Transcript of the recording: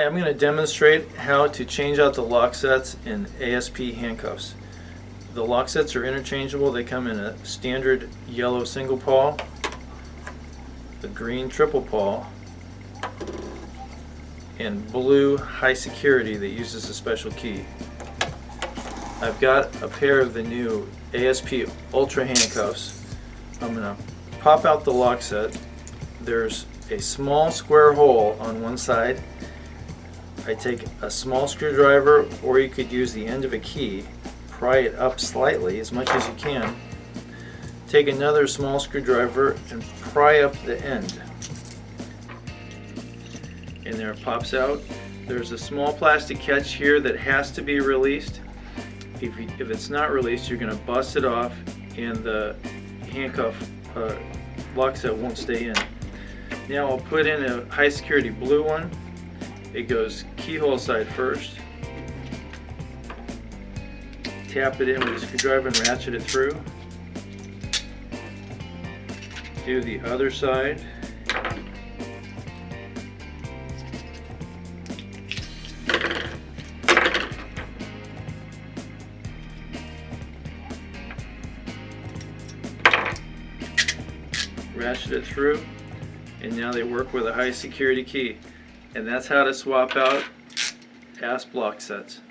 Hi, I'm going to demonstrate how to change out the lock sets in ASP handcuffs. The lock sets are interchangeable. They come in a standard yellow single pawl, a green triple pawl, and blue high security that uses a special key. I've got a pair of the new ASP Ultra handcuffs. I'm going to pop out the lock set. There's a small square hole on one side. I take a small screwdriver, or you could use the end of a key, pry it up slightly as much as you can. Take another small screwdriver and pry up the end. And there it pops out. There's a small plastic catch here that has to be released. If it's not released, you're going to bust it off and the handcuff lock set won't stay in. Now I'll put in a high security blue one. It goes keyhole side first. Tap it in with a screwdriver and ratchet it through. Do the other side. Ratchet it through, and now they work with a high security key. And that's how to swap out ASP lock sets.